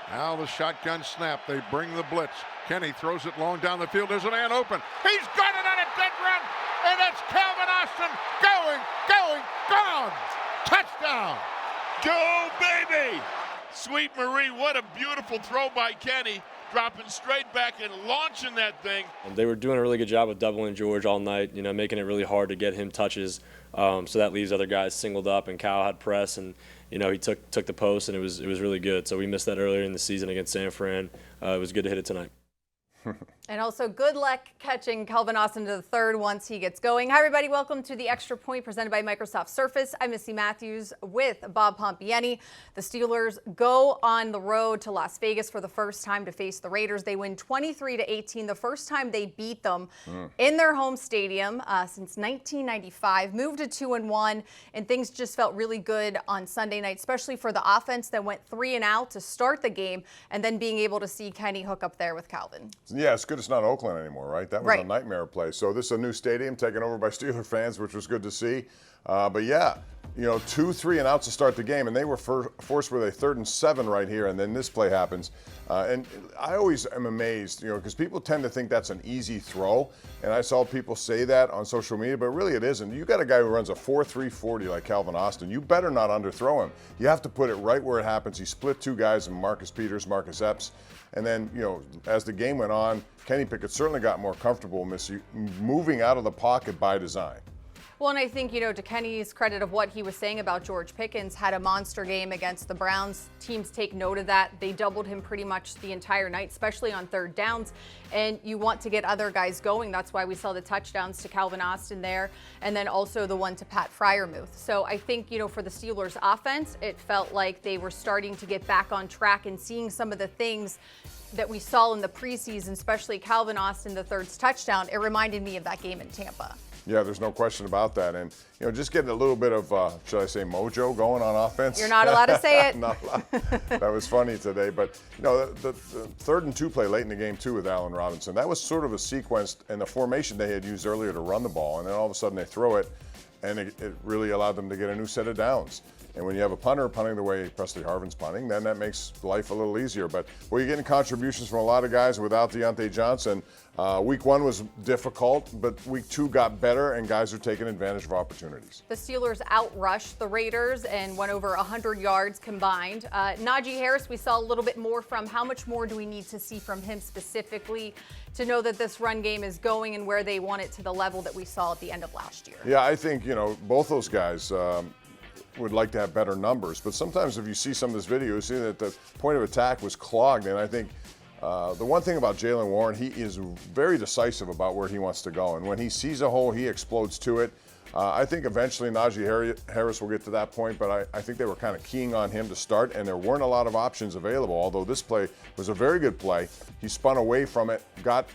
Now the shotgun snap. They bring the blitz. Kenny throws it long down the field. There's a man open. He's got it on a dead run. And it's Calvin Austin gone. Touchdown. Go, baby! Sweet Marie, what a beautiful throw by Kenny. Dropping straight back and launching that thing. They were doing a really good job of doubling George all night, making it really hard to get him touches. So that leaves other guys singled up, and Kyle had press, and he took the post, and it was really good. So we missed that earlier in the season against San Fran. It was good to hit it tonight. And also good luck catching Calvin Austin to the third once he gets going. Hi, everybody. Welcome to the Extra Point presented by Microsoft Surface. I'm Missi Matthews with Bob Pompeani. The Steelers go on the road to Las Vegas for the first time to face the Raiders. They win 23-18, the first time they beat them in their home stadium since 1995. Moved to 2-1, and things just felt really good on Sunday night, especially for the offense that went 3-and-out to start the game, and then being able to see Kenny hook up there with Calvin. Yeah, it's good it's not Oakland anymore, right? That was a nightmare place. So this is a new stadium taken over by Steeler fans, which was good to see. But yeah, 2 3-and-outs to start the game, and they were forced with a 3rd and 7 right here, and then this play happens. And I always am amazed, because people tend to think that's an easy throw, and I saw people say that on social media, but really it isn't. You got a guy who runs a 4.3 40 like Calvin Austin. You better not underthrow him. You have to put it right where it happens. He split 2 guys, Marcus Peters, Marcus Epps. And then, as the game went on, Kenny Pickett certainly got more comfortable, moving out of the pocket by design. Well, and I think, to Kenny's credit of what he was saying about George Pickens, had a monster game against the Browns. Teams take note of that. They doubled him pretty much the entire night, especially on third downs. And you want to get other guys going. That's why we saw the touchdowns to Calvin Austin there, and then also the one to Pat Freiermuth. So I think, for the Steelers offense, it felt like they were starting to get back on track and seeing some of the things that we saw in the preseason, especially Calvin Austin, the third's touchdown. It reminded me of that game in Tampa. Yeah, there's no question about that. And, just getting a little bit of, should I say, mojo going on offense. You're not allowed to say it. Not allowed. That was funny today. But, the 3rd and 2 play late in the game, too, with Allen Robinson, that was sort of a sequence in the formation they had used earlier to run the ball. And then all of a sudden they throw it, and it really allowed them to get a new set of downs. And when you have a punter punting the way Presley Harvin's punting, then that makes life a little easier. But you're getting contributions from a lot of guys without Deontay Johnson. Week 1 was difficult, but week 2 got better, and guys are taking advantage of opportunities. The Steelers outrushed the Raiders and went over 100 yards combined. Najee Harris, we saw a little bit more from. How much more do we need to see from him specifically to know that this run game is going and where they want it to the level that we saw at the end of last year? Yeah, I think, both those guys would like to have better numbers. But sometimes if you see some of this video, you see that the point of attack was clogged. And I think the one thing about Jaylen Warren, he is very decisive about where he wants to go. And when he sees a hole, he explodes to it. I think eventually Najee Harris will get to that point, but I think they were kind of keying on him to start, and there weren't a lot of options available, although this play was a very good play. He spun away from it, got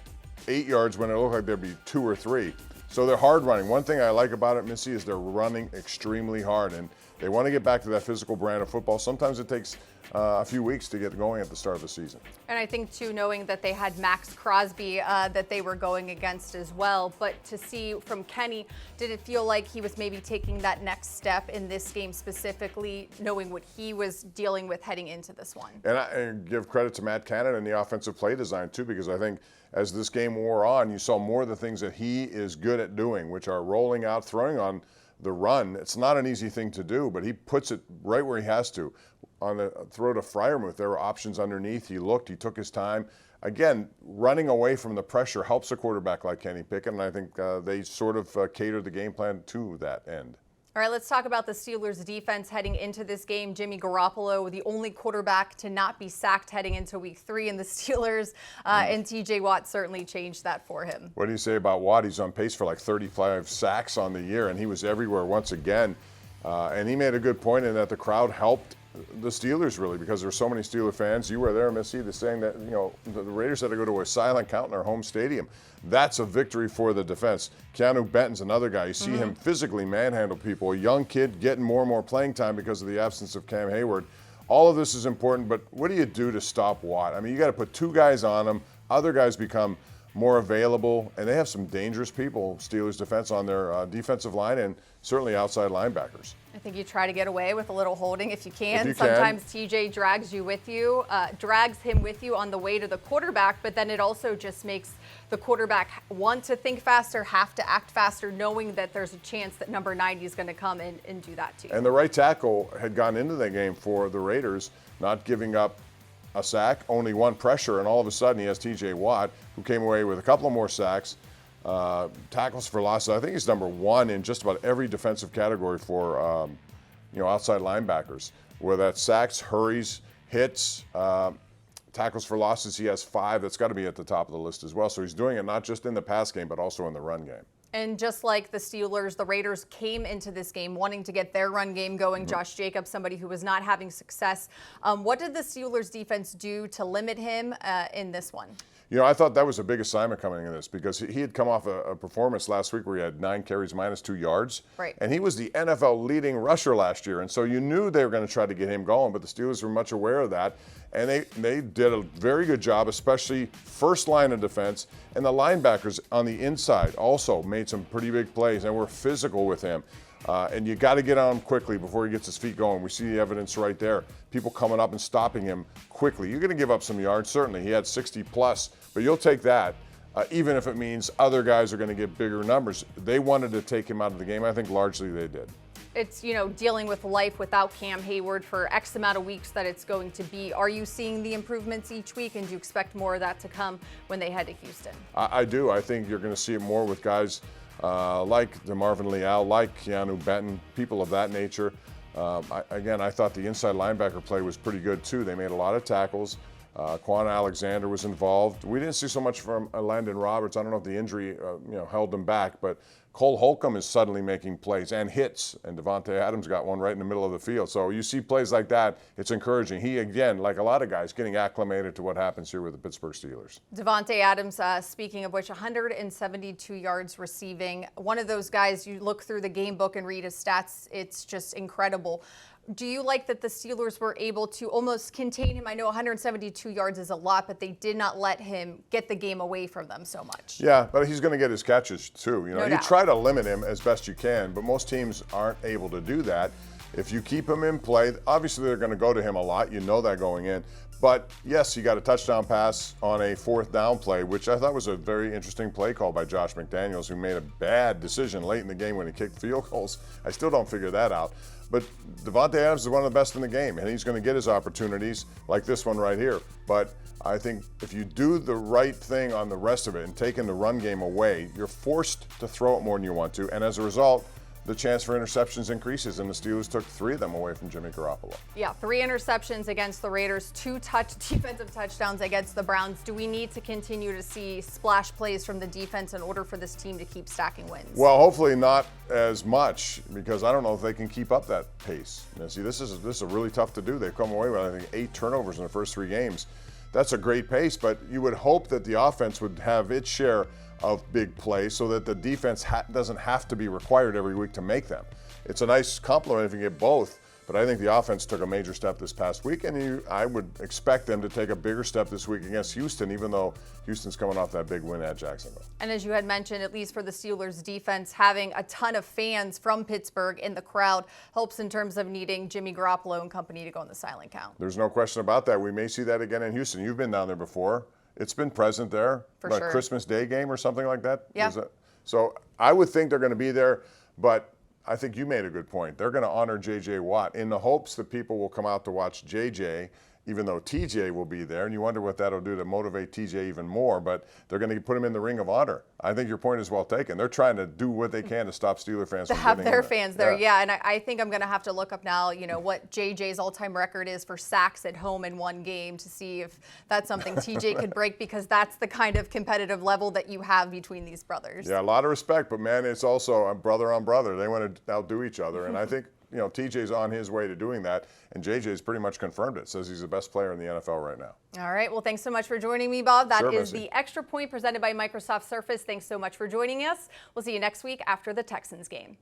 8 yards when it looked like there'd be 2 or 3. So they're hard running. One thing I like about it, Missy, is they're running extremely hard, and they want to get back to that physical brand of football. Sometimes it takes a few weeks to get going at the start of the season. And I think, too, knowing that they had Max Crosby that they were going against as well. But to see from Kenny, did it feel like he was maybe taking that next step in this game specifically, knowing what he was dealing with heading into this one? And I give credit to Matt Canada and the offensive play design, too, because I think as this game wore on, you saw more of the things that he is good at doing, which are rolling out, throwing on the run. It's not an easy thing to do, but he puts it right where he has to. On the throw to Freiermuth, there were options underneath. He looked, he took his time. Again, running away from the pressure helps a quarterback like Kenny Pickett, and I think they sort of catered the game plan to that end. All right, let's talk about the Steelers' defense heading into this game. Jimmy Garoppolo, the only quarterback to not be sacked heading into Week 3 in the Steelers, and T.J. Watt certainly changed that for him. What do you say about Watt? He's on pace for like 35 sacks on the year, and he was everywhere once again. And he made a good point in that the crowd helped the Steelers, really, because there were so many Steeler fans. You were there, Missy, saying that the Raiders had to go to a silent count in their home stadium. That's a victory for the defense. Keanu Benton's another guy. You see him physically manhandle people. A young kid getting more and more playing time because of the absence of Cam Hayward. All of this is important, but what do you do to stop Watt? I mean, you got to put 2 guys on him. Other guys become more available, and they have some dangerous people, Steelers defense, on their defensive line and certainly outside linebackers. I think you try to get away with a little holding if you can. If you Sometimes TJ drags him with you on the way to the quarterback, but then it also just makes the quarterback want to think faster, have to act faster, knowing that there's a chance that number 90 is going to come in and do that to you. And the right tackle had gone into that game for the Raiders, not giving up a sack, only one pressure, and all of a sudden he has TJ Watt, who came away with a couple of more sacks, tackles for losses. I think he's number 1 in just about every defensive category for outside linebackers, whether that's sacks, hurries, hits, tackles for losses. He has 5. That's got to be at the top of the list as well. So he's doing it not just in the pass game, but also in the run game. And just like the Steelers, the Raiders came into this game wanting to get their run game going. Josh Jacobs, somebody who was not having success. What did the Steelers defense do to limit him in this one? I thought that was a big assignment coming in this, because he had come off a performance last week where he had 9 carries, -2 yards. Right. And he was the NFL leading rusher last year. And so you knew they were going to try to get him going, but the Steelers were much aware of that. And they did a very good job, especially first line of defense. And the linebackers on the inside also made some pretty big plays and were physical with him. And you got to get on him quickly before he gets his feet going. We see the evidence right there. People coming up and stopping him quickly. You're going to give up some yards, certainly. He had 60 plus, but you'll take that, even if it means other guys are going to get bigger numbers. They wanted to take him out of the game. I think largely they did. It's, dealing with life without Cam Hayward for X amount of weeks that it's going to be. Are you seeing the improvements each week, and do you expect more of that to come when they head to Houston? I do. I think you're going to see it more with guys like DeMarvin Leal, like Keanu Benton, people of that nature. I thought the inside linebacker play was pretty good too. They made a lot of tackles. Quan Alexander was involved. We didn't see so much from Landon Roberts. I don't know if the injury held him back, but Cole Holcomb is suddenly making plays and hits, and Devontae Adams got one right in the middle of the field. So you see plays like that, it's encouraging. He, again, like a lot of guys, getting acclimated to what happens here with the Pittsburgh Steelers. Devontae Adams, speaking of which, 172 yards receiving. One of those guys, you look through the game book and read his stats, it's just incredible. Do you like that the Steelers were able to almost contain him? I know 172 yards is a lot, but they did not let him get the game away from them so much. Yeah, but he's going to get his catches too. No you doubt. Try to limit him as best you can, but most teams aren't able to do that. If you keep him in play, obviously they're going to go to him a lot. You know that going in. But yes, he got a touchdown pass on a 4th down play, which I thought was a very interesting play call by Josh McDaniels, who made a bad decision late in the game when he kicked field goals. I still don't figure that out. But Devontae Adams is one of the best in the game, and he's going to get his opportunities like this one right here. But I think if you do the right thing on the rest of it and taking the run game away, you're forced to throw it more than you want to. And as a result, the chance for interceptions increases, and the Steelers took 3 of them away from Jimmy Garoppolo. Yeah, 3 interceptions against the Raiders, 2 defensive touchdowns against the Browns. Do we need to continue to see splash plays from the defense in order for this team to keep stacking wins? Well, hopefully not as much, because I don't know if they can keep up that pace. See, this is really tough to do. They've come away with, I think, 8 turnovers in the first 3 games. That's a great pace, but you would hope that the offense would have its share of big plays so that the defense doesn't have to be required every week to make them. It's a nice compliment if you get both, but I think the offense took a major step this past week, and I would expect them to take a bigger step this week against Houston, even though Houston's coming off that big win at Jacksonville. And as you had mentioned, at least for the Steelers defense, having a ton of fans from Pittsburgh in the crowd helps in terms of needing Jimmy Garoppolo and company to go on the silent count. There's no question about that. We may see that again in Houston. You've been down there before. It's been present there. For like sure. Christmas Day game or something like that? Yeah. So I would think they're going to be there, but I think you made a good point. They're going to honor J.J. Watt in the hopes that people will come out to watch J.J., even though T.J. will be there, and you wonder what that'll do to motivate T.J. even more, but they're going to put him in the Ring of Honor. I think your point is well taken. They're trying to do what they can to stop Steeler fans to from have getting their in fans there. Yeah, and I think I'm going to have to look up now, what JJ's all-time record is for sacks at home in one game to see if that's something TJ could break, because that's the kind of competitive level that you have between these brothers. Yeah, a lot of respect, but man, it's also a brother on brother. They want to outdo each other, and I think TJ's on his way to doing that, and JJ's pretty much confirmed it. Says he's the best player in the NFL right now. All right. Well, thanks so much for joining me, Bob. That Sure, is Missy. the Extra Point presented by Microsoft Surface. Thanks so much for joining us. We'll see you next week after the Texans game.